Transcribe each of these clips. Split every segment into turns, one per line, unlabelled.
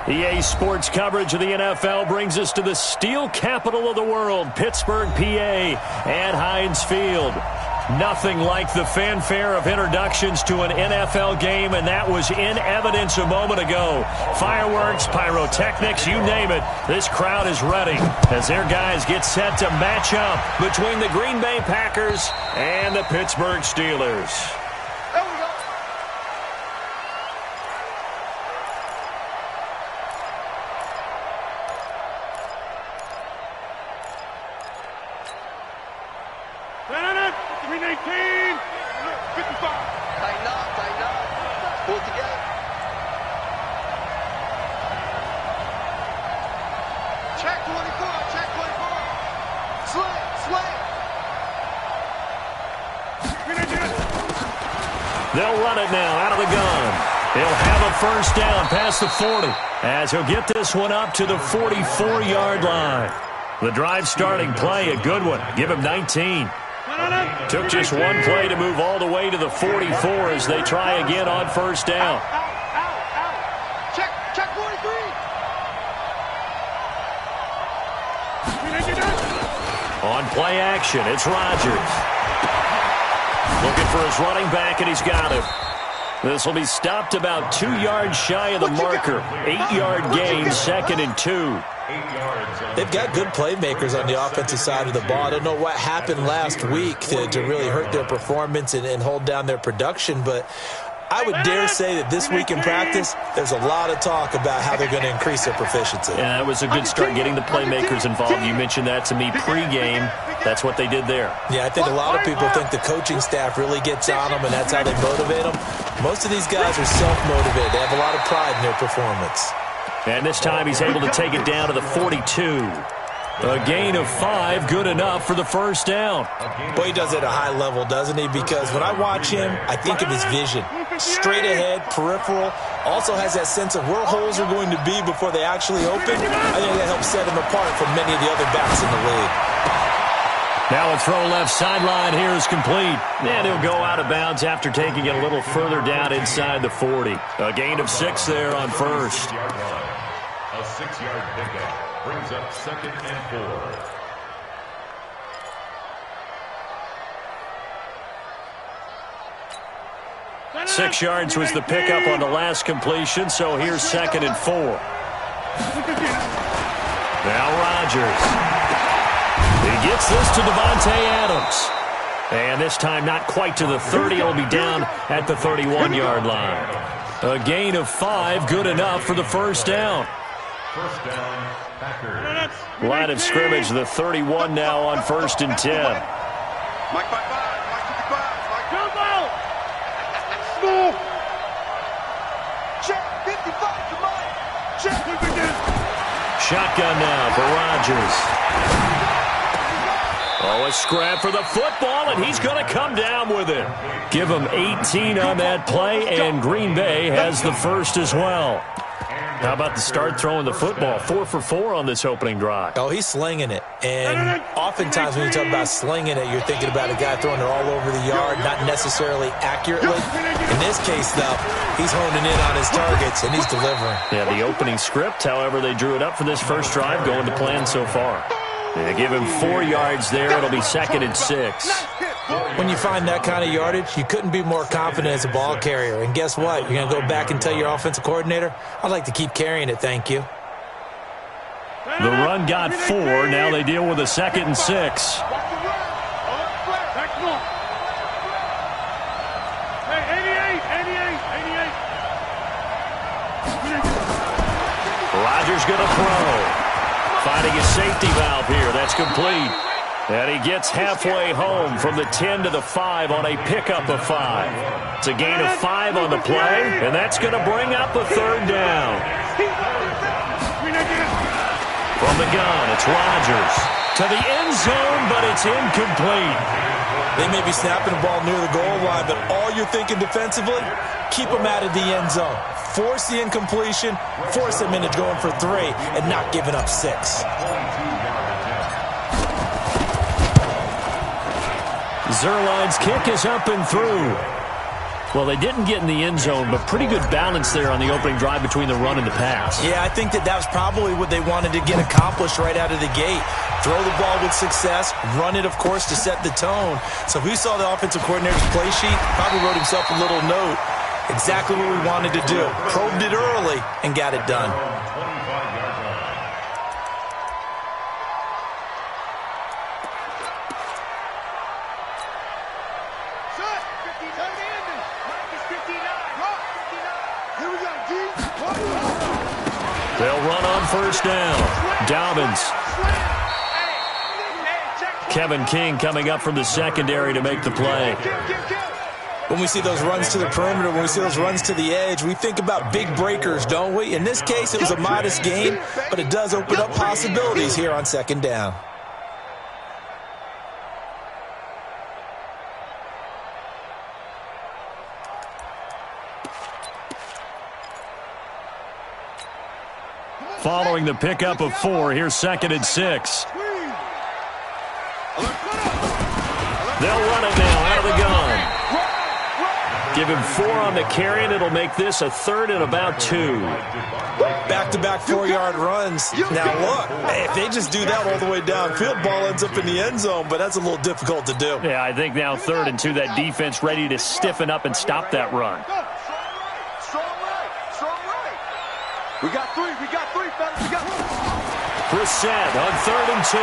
EA Sports coverage of the NFL brings us to the steel capital of the world, Pittsburgh, PA, at Heinz Field. Nothing like the fanfare of introductions to an NFL game, and that was in evidence a moment ago. Fireworks, pyrotechnics, you name it. This crowd is ready as their guys get set to match up between the Green Bay Packers and the Pittsburgh Steelers.
They'll run it now out of the gun. He'll have a first down past the 40 as he'll get this one up to the 44-yard line. The drive starting play, a good one. Give him 19. Took just one play to move all the way to the 44 as they try again on first down.
Check 43.
On play action, it's Rodgers. Looking for his running back, and he's got him. This will be stopped about 2 yards shy of the marker. 8-yard gain, 2nd and 2.
They've got good playmakers on the offensive side of the ball. I don't know what happened last week to really hurt their performance and hold down their production, but I would dare say that this week in practice, there's a lot of talk about how they're going to increase their proficiency.
Yeah, that was a good start getting the playmakers involved. You mentioned that to me pregame. That's what they did there.
Yeah, I think a lot of people think the coaching staff really gets on them, and that's how they motivate them. Most of these guys are self-motivated. They have a lot of pride in their performance.
And this time he's able to take it down to the 42. A gain of 5, good enough for the first down.
Boy, he does it at a high level, doesn't he? Because when I watch him, I think of his vision. Straight ahead, peripheral, also has that sense of where holes are going to be before they actually open. I think that helps set him apart from many of the other backs in the league.
Now a throw left sideline here is complete. And he'll go out of bounds after taking it a little further down inside the 40. A gain of 6 there on first.
A 6-yard pickup brings up 2nd and 4.
6 yards was the pickup on the last completion, so here's 2nd and 4. Now Rodgers. He gets this to Davante Adams. And this time not quite to the 30. It'll be down at the 31-yard line. A gain of 5, good enough for the first down.
First down, Packers.
Line of scrimmage, the 31 now on 1st and 10.
Mike 55. Check 55 to Mike. Check.
Shotgun now for Rodgers. Oh, a scrap for the football, and he's going to come down with it. Give him 18 on that play, and Green Bay has the first as well. How about the start throwing the football? 4 for 4 on this opening drive.
Oh, he's slinging it. And oftentimes when you talk about slinging it, you're thinking about a guy throwing it all over the yard, not necessarily accurately. In this case, though, he's honing in on his targets, and he's delivering.
Yeah, the opening script, however, they drew it up for this first drive, going to plan so far. They give him 4 yards there. It'll be 2nd and 6.
When you find that kind of yardage, you couldn't be more confident as a ball carrier. And guess what? You're going to go back and tell your offensive coordinator, I'd like to keep carrying it, thank you.
The run got 4. Now they deal with a 2nd and 6. Rodgers going to throw. Finding a safety valve here. That's complete. And he gets halfway home from the 10 to the 5 on a pickup of 5. It's a gain of 5 on the play, and that's going to bring up a 3rd down. From the gun, it's Rodgers. To the end zone, but it's incomplete.
They may be snapping the ball near the goal line, but all you're thinking defensively, keep them out of the end zone. Force the incompletion, force them into going for 3, and not giving up 6.
Zerline's kick is up and through.
Well, they didn't get in the end zone, but pretty good balance there on the opening drive between the run and the pass.
Yeah, I think that was probably what they wanted to get accomplished right out of the gate. Throw the ball with success, run it, of course, to set the tone. So who saw the offensive coordinator's play sheet? Probably wrote himself a little note. Exactly what we wanted to do. Probed it early and got it done.
They'll run on first down. Dobbins. Kevin King coming up from the secondary to make the play.
When we see those runs to the perimeter, when we see those runs to the edge, we think about big breakers, don't we? In this case, it was a modest gain, but it does open up possibilities here on second down.
Following the pickup of 4, here's 2nd and 6. They'll run it now out of the gun. Give him 4 on the carry, and it'll make this a 3rd and about 2.
Back-to-back 4-yard runs. Now, look, if they just do that all the way downfield, ball ends up in the end zone, but that's a little difficult to do.
Yeah, I think now 3rd and 2, that defense ready to stiffen up and stop that run.
We got 3, fellas, we got 3.
Brissett on 3rd and 2.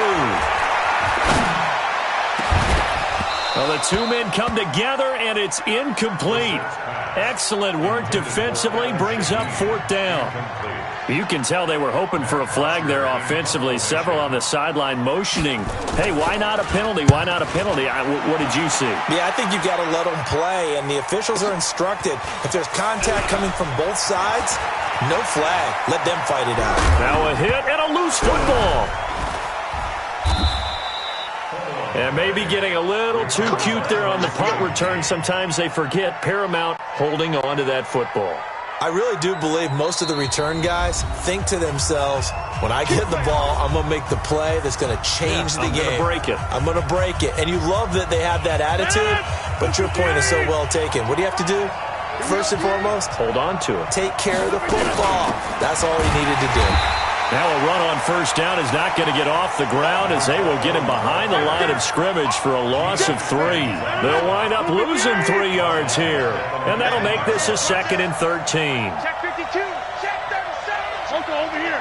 Well, the two men come together, and it's incomplete. Excellent work defensively, brings up 4th down. You can tell they were hoping for a flag there offensively. Several on the sideline motioning. Hey, why not a penalty? Why not a penalty? What did you see?
Yeah, I think you've got to let them play, and the officials are instructed. If there's contact coming from both sides, no flag. Let them fight it out.
Now a hit and a loose football. And maybe getting a little too cute there on the punt return. Sometimes they forget Paramount holding on to that football.
I really do believe most of the return guys think to themselves, when I get the ball, I'm going to make the play that's going to change the game.
I'm going to break it.
I'm going to break it. And you love that they have that attitude, but your point is so well taken. What do you have to do? First and foremost,
hold on to it.
Take care of the football. That's all he needed to do.
Now a run on first down is not going to get off the ground as they will get him behind the line of scrimmage for a loss of 3. They'll wind up losing 3 yards here. And that'll make this a 2nd and 13.
Check 52. Check 37. Over here.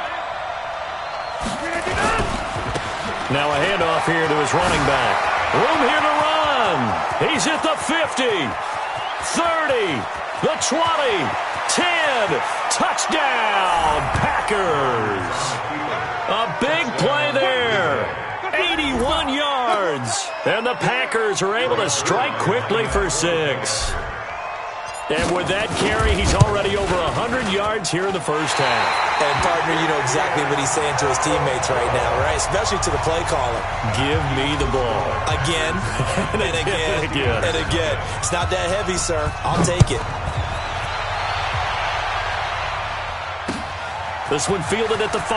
Now a handoff here to his running back. Room here to run. He's at the 50. 30. The 20, 10, touchdown, Packers. A big play there, 81 yards. And the Packers are able to strike quickly for 6. And with that carry, he's already over 100 yards here in the first half.
And, partner, you know exactly what he's saying to his teammates right now, right? Especially to the play caller.
Give me the ball.
Again, and again, and again. It's not that heavy, sir. I'll take it.
This one fielded at the 5.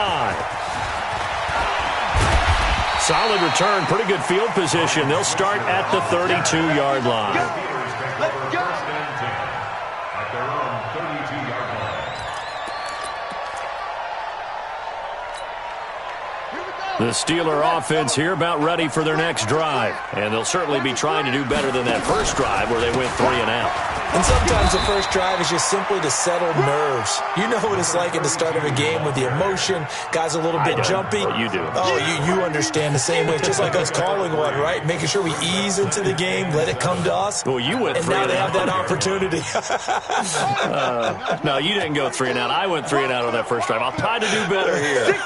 Solid return, pretty good field position. They'll start at the 32-yard line.
Let's go.
At their own 32-yard line.
The Steeler offense here about ready for their next drive. And they'll certainly be trying to do better than that first drive where they went 3 and out.
And sometimes the first drive is just simply to settle nerves. You know what it's like at the start of a game with the emotion. Guys a little bit jumpy.
You do.
Oh, you understand the same way. It's just like us calling one, right? Making sure we ease into the game, let it come to us.
Well, you went 3
and
and
now they
out.
have that opportunity.
No, you didn't go 3 and out. I went 3 and out on that first drive. I'll try to do better here.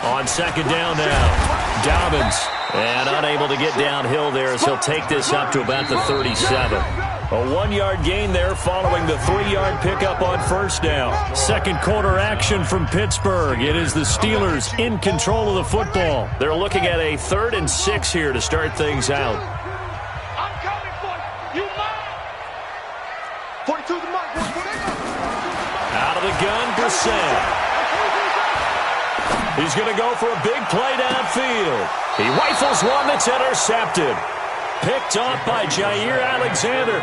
On second down now, Dobbins. And unable to get downhill there as he'll take this up to about the 37. A 1-yard gain there following the 3-yard pickup on first down. Second quarter action from Pittsburgh. It is the Steelers in control of the football. They're looking at a 3rd and 6 here to start things out.
I'm coming for you. You mine. 42 the mark.
Out of the gun, Brissett. He's going to go for a big play downfield. He rifles one that's intercepted. Picked off by Jair Alexander.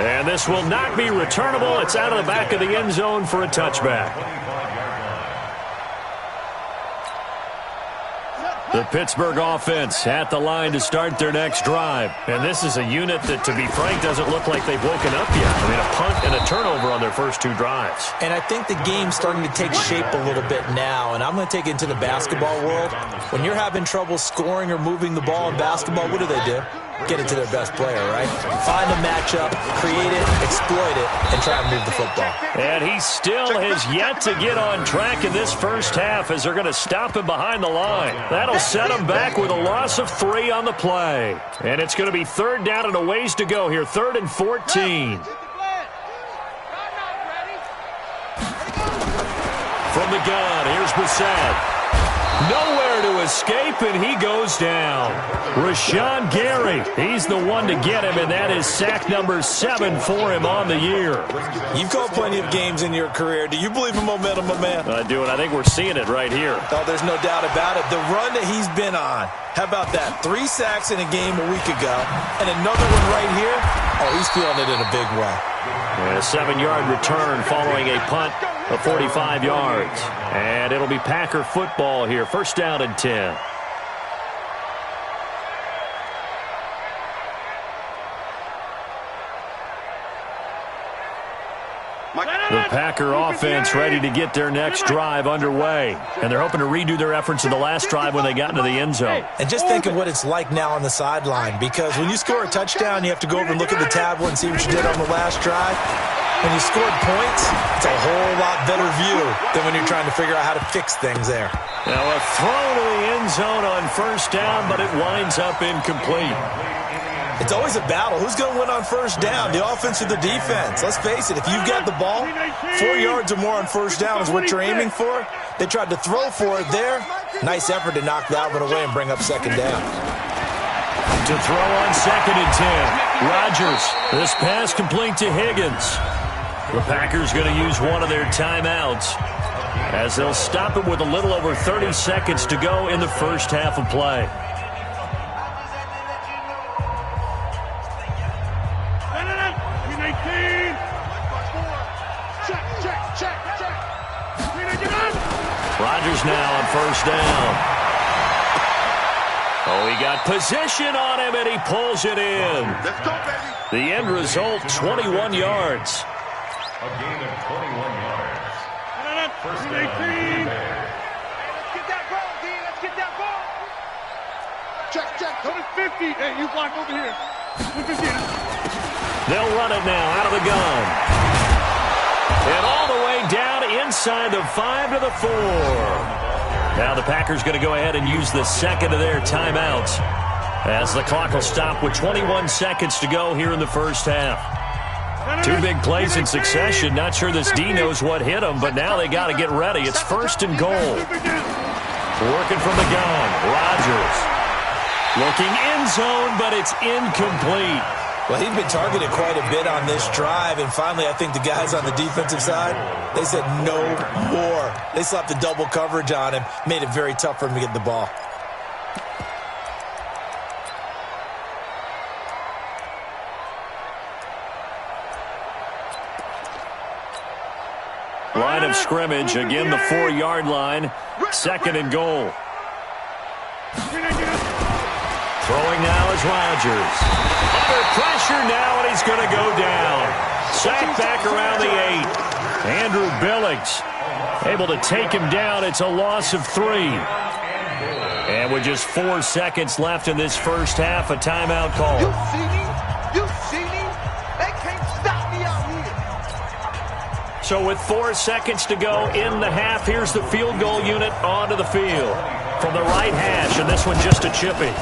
And this will not be returnable. It's out of the back of the end zone for a touchback. The Pittsburgh offense at the line to start their next drive. And this is a unit that, to be frank, doesn't look like they've woken up yet. I mean, a punt and a turnover on their first two drives.
And I think the game's starting to take shape a little bit now. And I'm going to take it into the basketball world. When you're having trouble scoring or moving the ball in basketball, what do? Get it to their best player, right? Find a matchup, create it, exploit it, and try and move the football.
And he still has yet to get on track in this first half as they're going to stop him behind the line. That'll set him back with a loss of 3 on the play. And it's going to be third down and a ways to go here, 3rd and 14. From the gun, here's Brissett. Nowhere to escape, and he goes down. Rashawn Gary, he's the one to get him, and that is sack number 7 for him on the year.
You've called plenty of games in your career. Do you believe in momentum, my man?
I do, and I think we're seeing it right here.
Oh, there's no doubt about it. The run that he's been on. How about that? 3 sacks in a game a week ago, and another one right here. Oh, he's feeling it in a big way.
And a 7-yard return following a punt of 45 yards. And it'll be Packer football here. First down and 10. The Packer offense ready to get their next drive underway. And they're hoping to redo their efforts in the last drive when they got into the end zone.
And just think of what it's like now on the sideline. Because when you score a touchdown, you have to go over and look at the tablet and see what you did on the last drive. When you scored points, it's a whole lot better view than when you're trying to figure out how to fix things there.
Now a throw to the end zone on first down, but it winds up incomplete.
It's always a battle. Who's going to win on first down, the offense or the defense? Let's face it, if you've got the ball, 4 yards or more on first down is what you're aiming for. They tried to throw for it there. Nice effort to knock that one away and bring up second down.
To throw on 2nd and 10. Rodgers, this pass complete to Higgins. The Packers going to use one of their timeouts as they'll stop it with a little over 30 seconds to go in the first half of play. Rodgers now on first down. Oh, he got position on him, and he pulls it in.
Let's go, baby.
The end result, 21 yards.
A gain of 21 yards. First down.
Let's get that ball, D. Let's get that ball. Check. Go to 50. Hey, you block over here.
They'll run it now out of the gun. And all the way down inside the 5 to the 4. Now the Packers going to go ahead and use the second of their timeouts as the clock will stop with 21 seconds to go here in the first half. 2 big plays in succession. Not sure this D knows what hit him, but now they got to get ready. It's 1st and goal. Working from the gun. Rodgers looking end zone, but it's incomplete.
Well, he'd been targeted quite a bit on this drive, and finally I think the guys on the defensive side, they said no more. They slapped the double coverage on him, made it very tough for him to get the ball.
Line of scrimmage, again the 4-yard line, 2nd and goal. Throwing now is Rodgers. Under pressure now, and he's going to go down. Sacked back around the 8. Andrew Billings able to take him down. It's a loss of 3. And with just 4 seconds left in this first half, a timeout call.
You see me? You see me? They can't stop me out here.
So with 4 seconds to go in the half, here's the field goal unit onto the field. From the right hash, and this one just a chippy.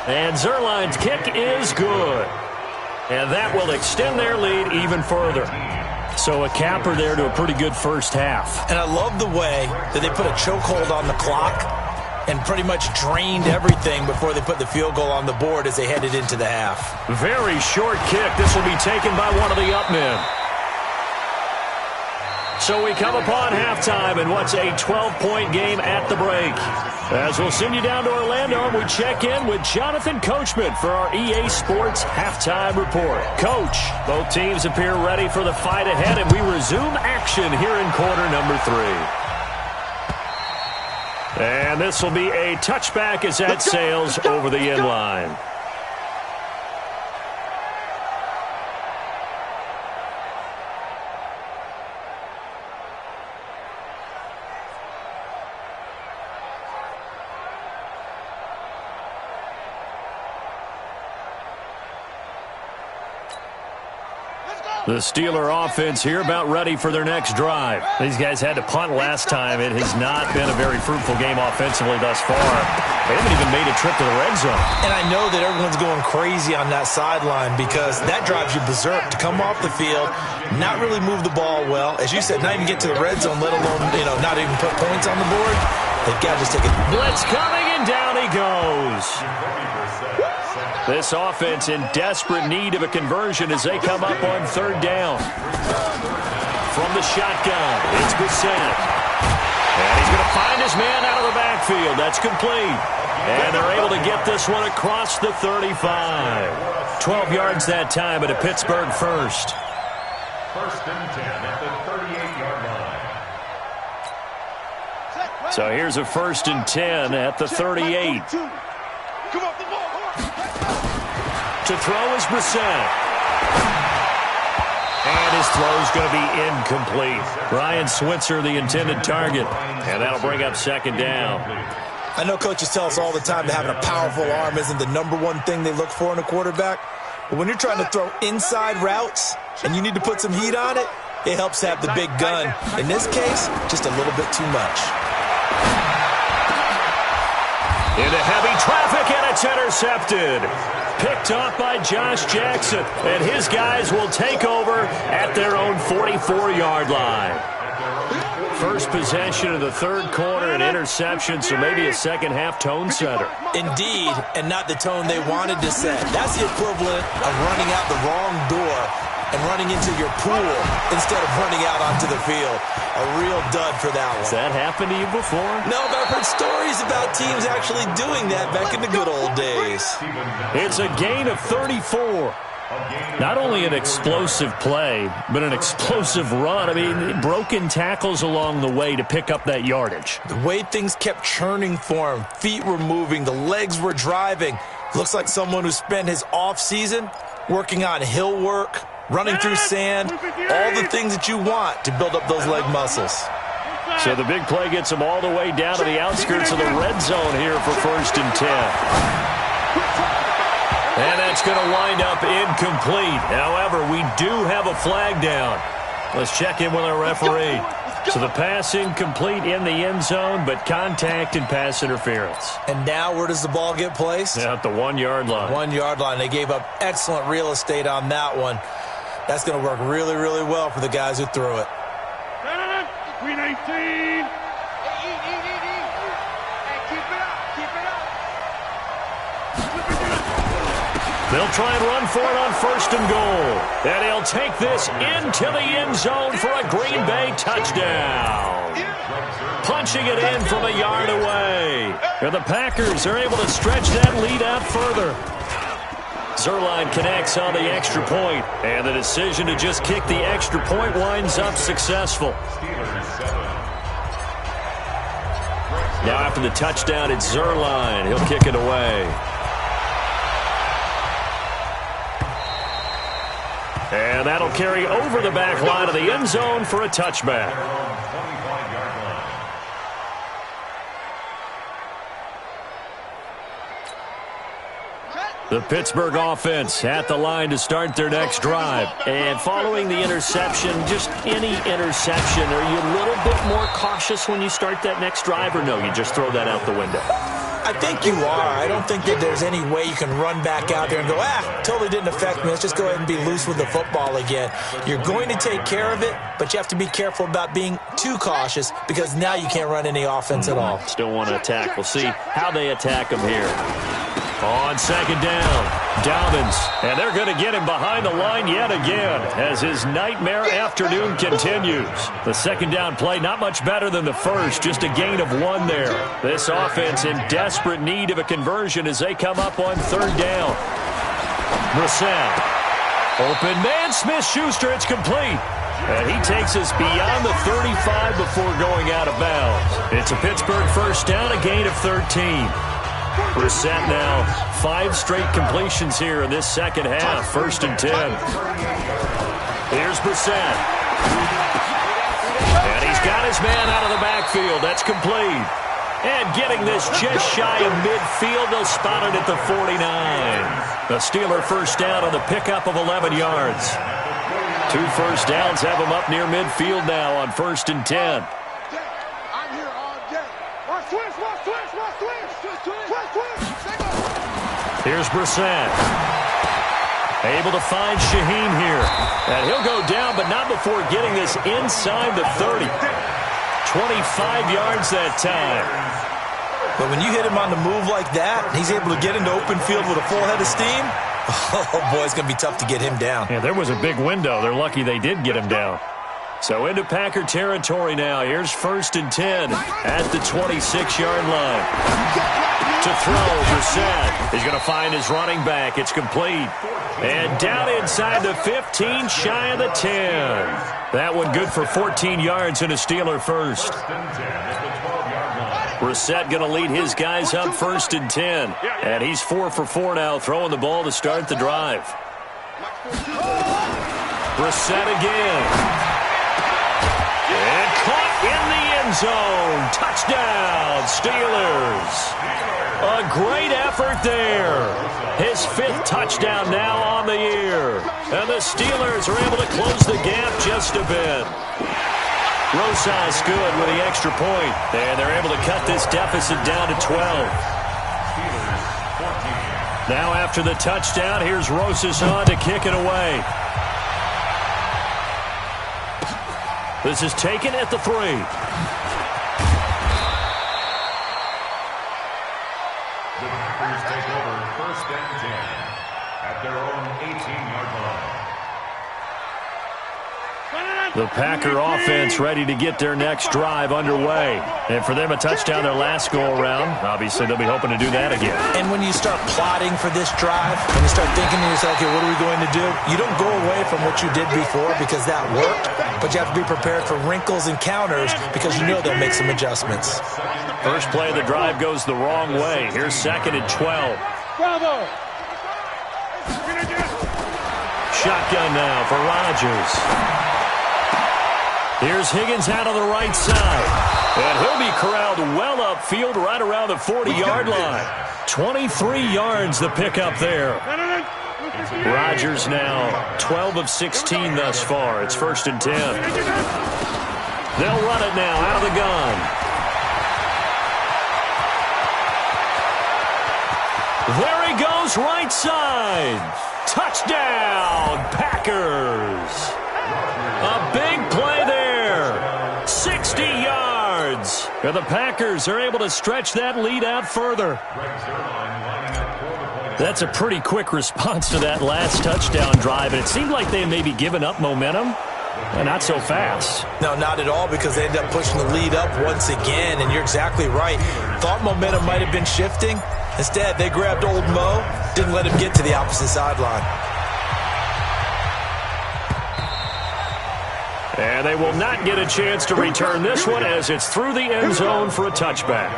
And Zerline's kick is good. And that will extend their lead even further. So a capper there to a pretty good first half.
And I love the way that they put a chokehold on the clock and pretty much drained everything before they put the field goal on the board as they headed into the half. Very
short kick. This will be taken by one of the up men. so we come upon halftime in what's a 12-point game at the break. As we'll send you down to Orlando, and we check in with Jonathan Coachman for our EA Sports Halftime Report. Coach, both teams appear ready for the fight ahead, and we resume action here in quarter number 3. And this will be a touchback as that sails over the end line. The Steeler offense here about ready for their next drive. These guys had to punt last time. It has not been a very fruitful game offensively thus far. They haven't even made a trip to the red zone.
And I know that everyone's going crazy on that sideline because that drives you berserk to come off the field, not really move the ball well. As you said, not even get to the red zone, let alone, not even put points on the board. They've got to just take it.
Blitz coming, and down he goes. This offense in desperate need of a conversion as they come up on third down. From the shotgun, it's Brissett. And he's going to find his man out of the backfield. That's complete. And they're able to get this one across the 35. 12 yards that time at a Pittsburgh first.
First and 10 at the 38-yard line.
So here's a first and 10 at the 38.
Come off the ball.
To throw is Brissett. And his throw is going to be incomplete. Brian Switzer, the intended target. And that'll bring up second down.
I know coaches tell us all the time that having a powerful arm isn't the #1 thing they look for in a quarterback. But when you're trying to throw inside routes and you need to put some heat on it, it helps to have the big gun. In this case, just a little bit too much.
Into heavy traffic, and it's intercepted. Picked off by Josh Jackson, and his guys will take over at their own 44-yard line. First possession of the third quarter, an interception, so maybe a second-half tone setter.
Indeed, and not the tone they wanted to set. That's the equivalent of running out the wrong door and running into your pool instead of running out onto the field. A real dud for that one.
Has that happened to you before?
No, but I've heard stories about teams actually doing that back in the good old days.
It's a gain of 34. Not only an explosive play, but an explosive run. I mean, broken tackles along the way to pick up that yardage.
The way things kept churning for him, feet were moving, the legs were driving. Looks like someone who spent his off-season working on hill work, running through sand, all the things that you want to build up those leg muscles.
So the big play gets them all the way down to the outskirts of the red zone here for first and 10. And that's going to wind up incomplete. However, we do have a flag down. Let's check in with our referee. So the pass incomplete in the end zone, but contact and pass interference.
And now where does the ball get placed?
At the 1-yard line.
1-yard line. They gave up excellent real estate on that one. That's going to work really, really well for the guys who threw it.
Green 18. Hey, keep it up.
They'll try and run for it on first and goal. And he'll take this into the end zone for a Green Bay touchdown. Punching it in from a yard away. And the Packers are able to stretch that lead out further. Zerline connects on the extra point, and the decision to just kick the extra point winds up successful. Now after the touchdown, it's Zerline. He'll kick it away. And that'll carry over the back line of the end zone for a touchback. The Pittsburgh offense at the line to start their next drive. And following the interception, just any interception, are you a little bit more cautious when you start that next drive, or no, you just throw that out the window?
I think you are. I don't think that there's any way you can run back out there and go, totally didn't affect me. Let's just go ahead and be loose with the football again. You're going to take care of it, but you have to be careful about being too cautious because now you can't run any offense at all.
Still want to attack. We'll see how they attack them here. On second down, Dobbins. And they're going to get him behind the line yet again as his nightmare afternoon continues. The second down play not much better than the first, just a gain of 1 there. This offense in desperate need of a conversion as they come up on third down. Brissett. Open man, Smith-Schuster, it's complete. And he takes us beyond the 35 before going out of bounds. It's a Pittsburgh first down, a gain of 13. Brissett now 5 straight completions here in this second half. First and 10. Here's Brissett. And he's got his man out of the backfield. That's complete. And getting this just shy of midfield, they'll spot it at the 49. The Steeler first down on the pickup of 11 yards. 2 first downs have them up near midfield now on first and 10.
I'm here all day. Watch twist, watch twist, watch twist.
Here's Brissett. Able to find Shaheen here. And he'll go down, but not before getting this inside the 30. 25 yards that time.
But when you hit him on the move like that, he's able to get into open field with a full head of steam. Oh, boy, it's going to be tough to get him down.
Yeah, there was a big window. They're lucky they did get him down. So into Packer territory now. Here's first and 10 at the 26-yard line. To throw, Brissett. He's going to find his running back. It's complete. And down inside the 15, shy of the 10. That one good for 14 yards and a Steeler first. Brissett going to lead his guys up first and 10. And he's 4 for 4 now, throwing the ball to start the drive. Brissett again. And caught in the end zone. Touchdown, Steelers. A great effort there. His 5th touchdown now on the year. And the Steelers are able to close the gap just a bit. Rosas good with the extra point. And they're able to cut this deficit down to 12. Now after the touchdown, here's Rosas on to kick it away. This is taken at the 3.
The Packers take over first and 10 at their own 18-yard line.
The Packer offense ready to get their next drive underway. And for them, a touchdown their last go-around. Obviously, they'll be hoping to do that again.
And when you start plotting for this drive, when you start thinking to yourself, okay, what are we going to do? You don't go away from what you did before because that worked, but you have to be prepared for wrinkles and counters because you know they'll make some adjustments.
First play of the drive goes the wrong way. Here's second and 12.
Bravo.
Shotgun now for Rodgers. Here's Higgins out on the right side. And he'll be corralled well upfield right around the 40-yard line. 23 yards the pickup there. Rodgers now 12 of 16 thus far. It's first and 10. They'll run it now out of the gun. There he goes, right side. Touchdown, Packers. A big play there. 60 yards. And the Packers are able to stretch that lead out further. That's a pretty quick response to that last touchdown drive. And it seemed like they had maybe given up momentum. Not so fast.
No, not at all, because they ended up pushing the lead up once again. And you're exactly right. Thought momentum might have been shifting. Instead, they grabbed old Mo, didn't let him get to the opposite sideline.
And they will not get a chance to return this one as it's through the end zone for a touchback.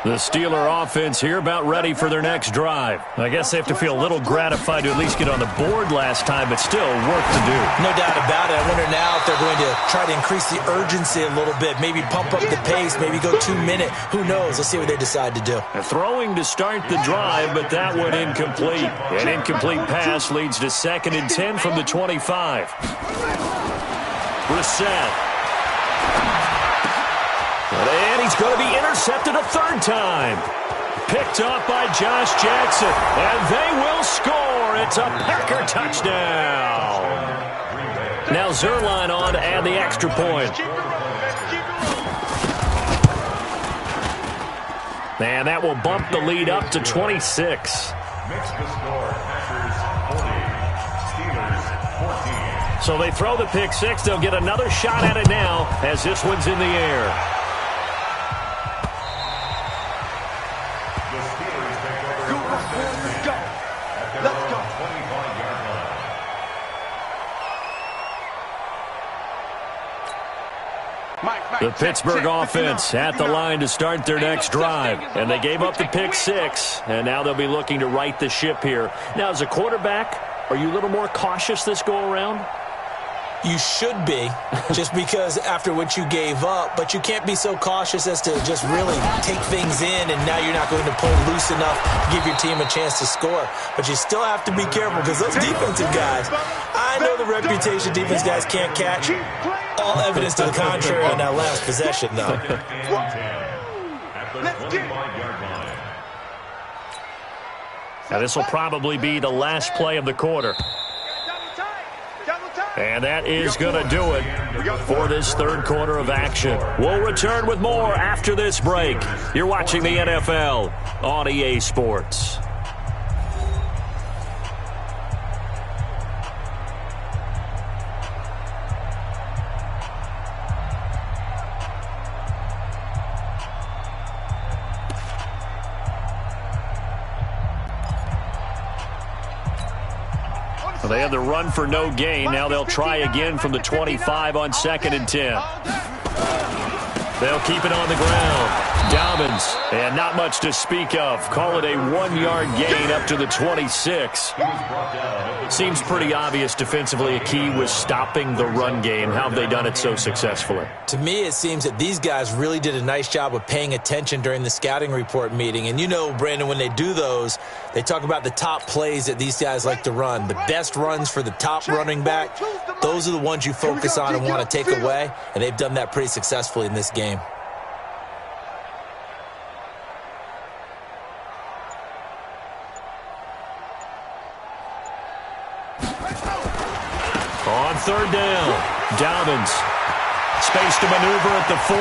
The Steeler offense here about ready for their next drive. I guess they have to feel a little gratified to at least get on the board last time, but still work to do.
No doubt about it. I wonder now if they're going to try to increase the urgency a little bit, maybe pump up the pace, maybe go 2-minute. Who knows? Let's see what they decide to do.
Throwing to start the drive, but that one incomplete. An incomplete pass leads to second and 10 from the 25. Brissett. And he's going to be intercepted a third time. Picked off by Josh Jackson. And they will score. It's a Packer touchdown. Now Zerline on to add the extra point. And that will bump the lead up to 26.
Mix the score. Packers 40, Steelers 14.
So they throw the pick six. They'll get another shot at it now as this one's in the air.
The Steelers take over first and 10 at their own 25-yard line.
The Pittsburgh offense at the line to start their next drive. And they gave up the pick six, and now they'll be looking to right the ship here. Now, as a quarterback, are you a little more cautious this go-around?
You should be, just because after what you gave up, but you can't be so cautious as to just really take things in, and now you're not going to pull loose enough to give your team a chance to score. But you still have to be careful, because those defensive guys, I know the reputation defense guys can't catch. All evidence to the contrary on that last possession, though.
At the 25-yard line.
Now, this will probably be the last play of the quarter. And that is going to do it for this third quarter of action. We'll return with more after this break. You're watching the NFL on EA Sports. They had the run for no gain. Now they'll try again from the 25 on 2nd and 10. They'll keep it on the ground. Dobbins, and not much to speak of. Call it a 1-yard gain up to the 26. Seems pretty obvious defensively a key was stopping the run game. How have they done it so successfully?
To me, it seems that these guys really did a nice job of paying attention during the scouting report meeting. And you know, Brandon, when they do those, they talk about the top plays that these guys like to run. The best runs for the top running back, those are the ones you focus on and want to take away. And they've done that pretty successfully in this game.
On third down, Dobbins. Space to maneuver at the 40.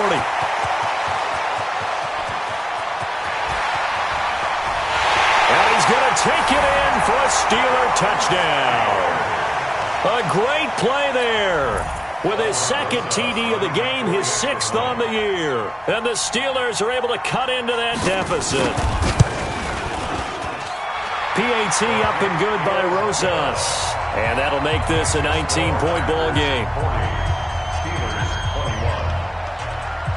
And he's going to take it in for a Steeler touchdown. A great play there. With his second TD of the game, his 6th on the year. And the Steelers are able to cut into that deficit. PAT up and good by Rosas. And that'll make this a 19-point ball game.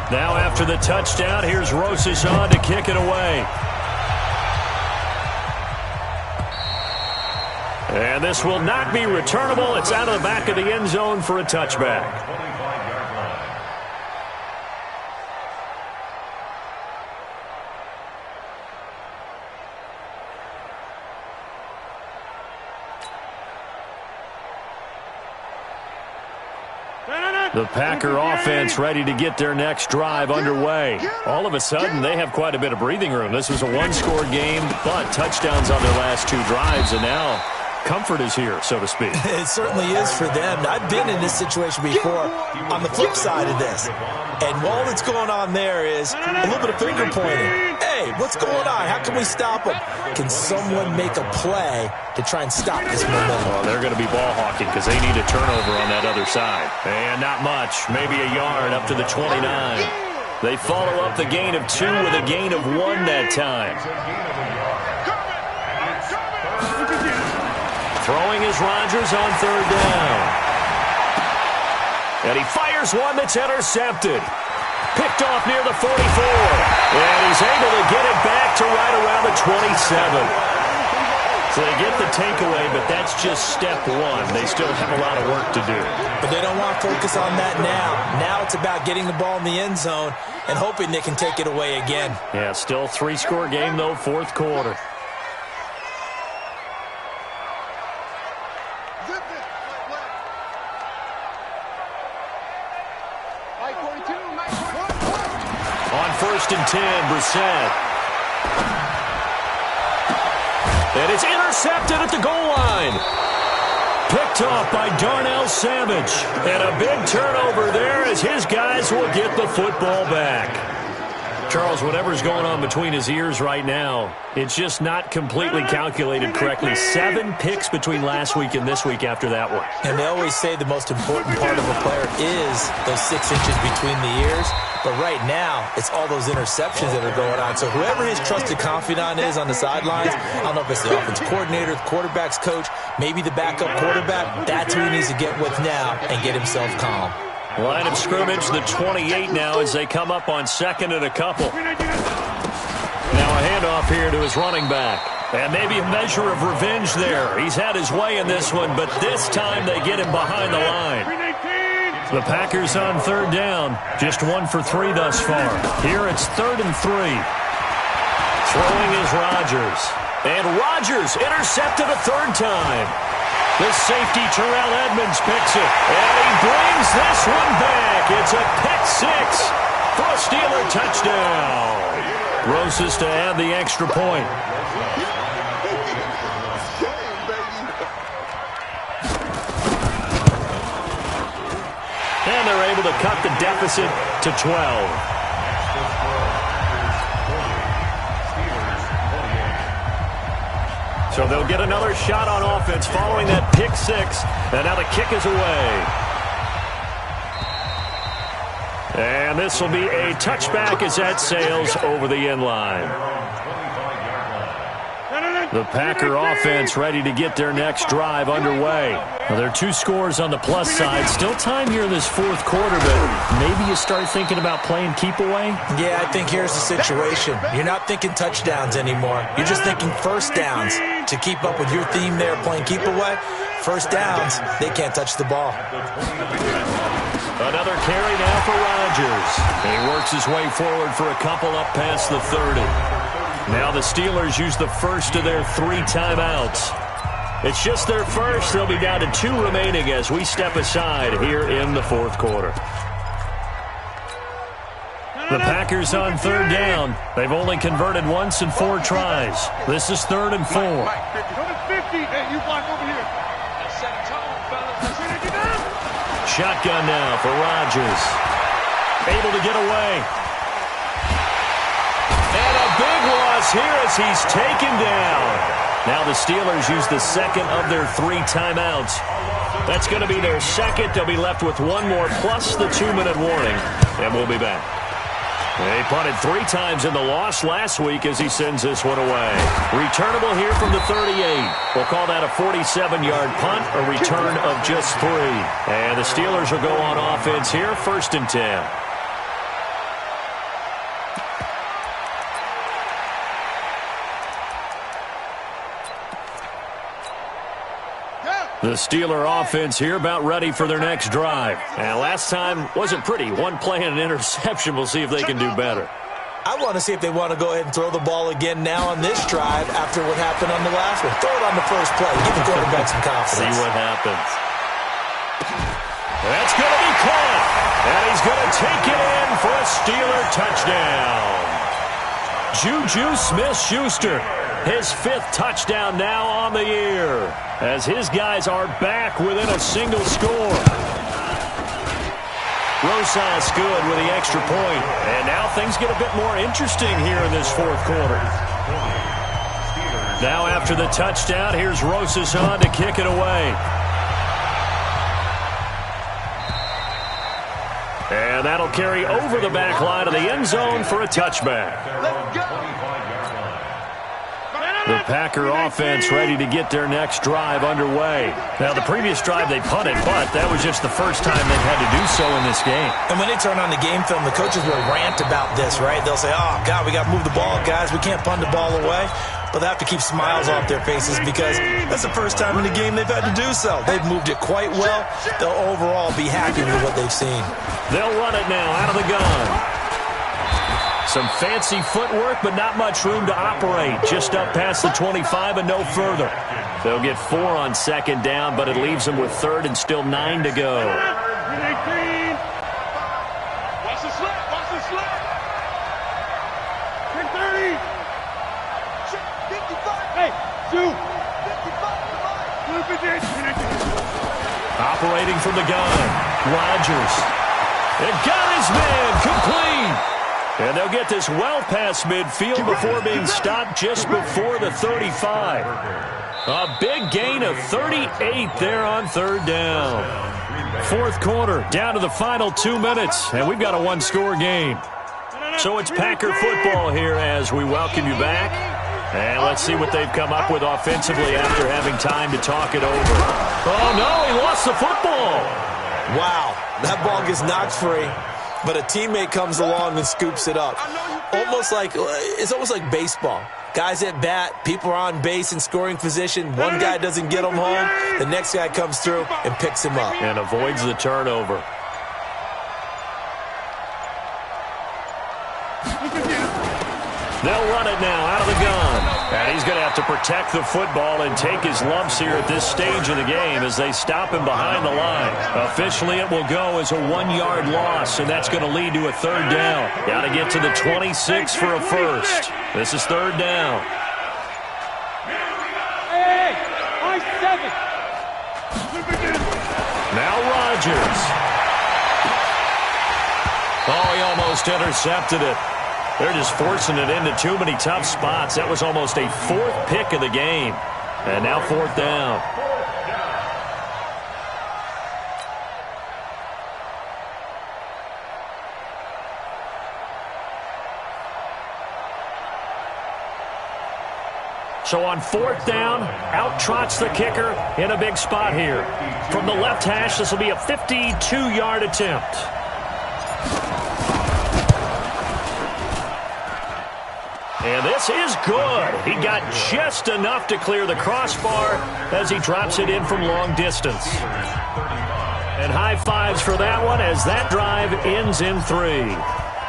Now after the touchdown, here's Rosas on to kick it away. And this will not be returnable. It's out of the back of the end zone for a touchback. The Packer offense ready to get their next drive underway. All of a sudden, they have quite a bit of breathing room. This was a one-score game, but touchdowns on their last 2 drives, and now comfort is here, so to speak.
It certainly is for them. I've been in this situation before on the flip side of this. And all that's going on there is a little bit of finger pointing. Hey, what's going on? How can we stop them? Can someone make a play to try and stop this momentum?
Well, they're going to be ball hawking because they need a turnover on that other side. And not much. Maybe a yard up to the 29. They follow up the gain of 2 with a gain of 1 that time. Throwing is Rodgers on third down. And he fires one that's intercepted. Picked off near the 44. And he's able to get it back to right around the 27. So they get the takeaway, but that's just step 1. They still have a lot of work to do.
But they don't want to focus on that now. Now it's about getting the ball in the end zone and hoping they can take it away again.
Yeah, still 3-score game, though, 4th quarter. On 1st and 10, Brissett. And it's intercepted at the goal line. Picked off by Darnell Savage. And a big turnover there as his guys will get the football back. Charles, whatever's going on between his ears right now, it's just not completely calculated correctly. 7 picks between last week and this week after that one.
And they always say the most important part of a player is those 6 inches between the ears. But right now, it's all those interceptions that are going on. So whoever his trusted confidant is on the sidelines, I don't know if it's the offense coordinator, the quarterback's coach, maybe the backup quarterback, that's who he needs to get with now and get himself calm.
Line of scrimmage, the 28 now as they come up on second and a couple. Now a handoff here to his running back. And maybe a measure of revenge there. He's had his way in this one, but this time they get him behind the line. The Packers on third down. Just 1 for 3 thus far. Here it's 3rd and 3. Throwing is Rodgers. And Rodgers intercepted a 3rd time. The safety, Terrell Edmonds, picks it. And he brings this one back. It's a pick 6 for a Steeler touchdown. Roses to add the extra point. And they're able to cut the deficit to 12. So they'll get another shot on offense following that pick 6. And now the kick is away. And this will be a touchback as that sails over the end line. The Packer offense ready to get their next drive underway. Well, there are 2 scores on the plus side. Still time here in this 4th quarter, but maybe you start thinking about playing keep away?
Yeah, I think here's the situation. You're not thinking touchdowns anymore. You're just thinking first downs. To keep up with your theme there, playing keep away, first downs, they can't touch the ball.
Another carry now for Rodgers. He works his way forward for a couple up past the 30. Now the Steelers use the first of their 3 timeouts. It's just their first. They'll be down to 2 remaining as we step aside here in the 4th quarter. The Packers on third down. They've only converted once in 4 tries. This is 3rd and 4. Shotgun now for Rodgers. Able to get away. And a big loss here as he's taken down. Now the Steelers use the second of their 3 timeouts. That's going to be their second. They'll be left with 1 more plus the 2-minute warning. And we'll be back. They punted 3 times in the loss last week as he sends this one away. Returnable here from the 38. We'll call that a 47-yard punt, a return of just 3. And the Steelers will go on offense here, 1st and 10. The Steeler offense here about ready for their next drive. And last time wasn't pretty. 1 play and an interception. We'll see if they can do better.
I want to see if they want to go ahead and throw the ball again now on this drive after what happened on the last one. Throw it on the first play. Give the quarterback some confidence.
See what happens. That's going to be caught. And he's going to take it in for a Steeler touchdown. Juju Smith-Schuster. His 5th touchdown now on the year as his guys are back within a single score. Rosas good with the extra point. And now things get a bit more interesting here in this 4th quarter. Now after the touchdown, here's Rosas on to kick it away. And that'll carry over the back line of the end zone for a touchback. The Packer offense ready to get their next drive underway. Now, the previous drive they punted, but that was just the first time they've had to do so in this game.
And when they turn on the game film, the coaches will rant about this, right? They'll say, oh, God, we got to move the ball, guys. We can't punt the ball away. But they have to keep smiles off their faces because that's the first time in the game they've had to do so. They've moved it quite well. They'll overall be happy with what they've seen.
They'll run it now out of the gun. Some fancy footwork, but not much room to operate. Just up past the 25 and no further. They'll get 4 on 2nd down, but it leaves them with 3rd and still 9 to go.
Watch the slip. Watch the slip. 10-30. 55. Hey, 2. 55.
Operating from the gun. Rodgers. It got his man complete. And they'll get this well past midfield before being stopped just before the 35. A big gain of 38 there on third down. Fourth quarter, down to the final 2 minutes, and we've got a one-score game. So it's Packer football here as we welcome you back. And let's see what they've come up with offensively after having time to talk it over. Oh, no, he lost the football.
Wow, that ball gets knocked free, but a teammate comes along and scoops it up. It's almost like baseball. Guys at bat, people are on base in scoring position. One guy doesn't get him home. The next guy comes through and picks him up.
And avoids the turnover. They'll run it now out of the gun. And he's going to have to protect the football and take his lumps here at this stage of the game as they stop him behind the line. Officially, it will go as a 1-yard loss, and that's going to lead to a third down. Got to get to the 26 for a first. This is third down. Now Rodgers. Oh, he almost intercepted it. They're just forcing it into too many tough spots. That was almost a fourth pick of the game. And now fourth down. So on fourth down, out trots the kicker in a big spot here. From the left hash, this will be a 52-yard attempt. And this is good. He got just enough to clear the crossbar as he drops it in from long distance. And high fives for that one as that drive ends in 3.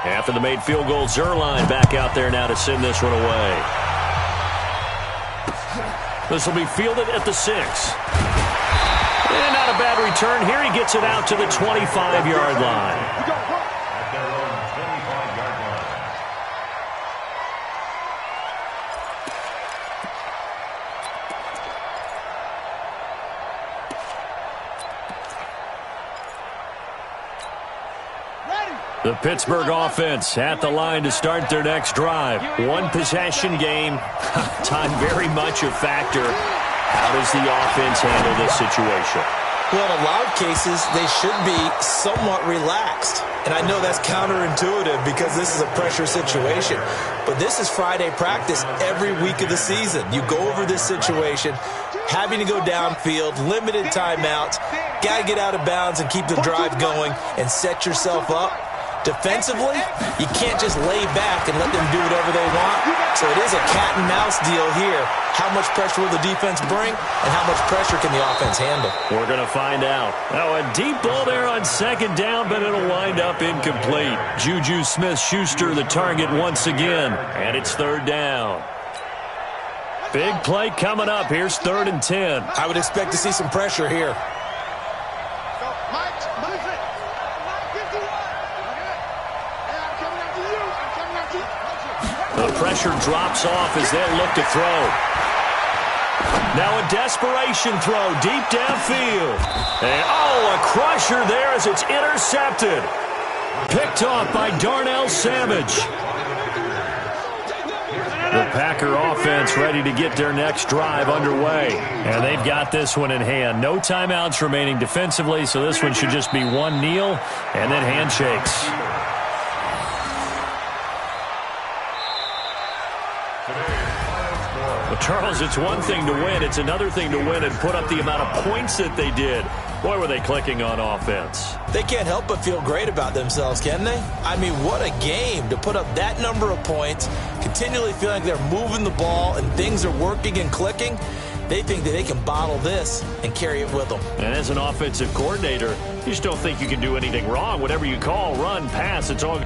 After the made field goal, Zerline back out there now to send this one away. This will be fielded at the 6. And not a bad return here. He gets it out to the 25-yard line. The Pittsburgh offense at the line to start their next drive. One possession game. Time very much a factor. How does the offense handle this situation?
Well, in a lot of cases, they should be somewhat relaxed. And I know that's counterintuitive because this is a pressure situation. But this is Friday practice every week of the season. You go over this situation, having to go downfield, limited timeouts, got to get out of bounds and keep the drive going and set yourself up. Defensively, you can't just lay back and let them do whatever they want. So it is a cat and mouse deal here. How much pressure will the defense bring, and how much pressure can the offense handle?
We're going to find out. Oh, a deep ball there on second down, but it'll wind up incomplete. Juju Smith-Schuster the target once again, and it's third down. Big play coming up. Here's 3rd and 10.
I would expect to see some pressure here.
The pressure drops off as they look to throw. Now a desperation throw deep downfield. And a crusher there as it's intercepted. Picked off by Darnell Savage. The Packer offense ready to get their next drive underway. And they've got this one in hand. No timeouts remaining defensively, so this one should just be one kneel and then handshakes. Charles, it's one thing to win. It's another thing to win and put up the amount of points that they did. Boy, were they clicking on offense.
They can't help but feel great about themselves, can they? I mean, what a game to put up that number of points, continually feeling like they're moving the ball and things are working and clicking. They think that they can bottle this and carry it with them.
And as an offensive coordinator, you just don't think you can do anything wrong. Whatever you call, run, pass, it's all...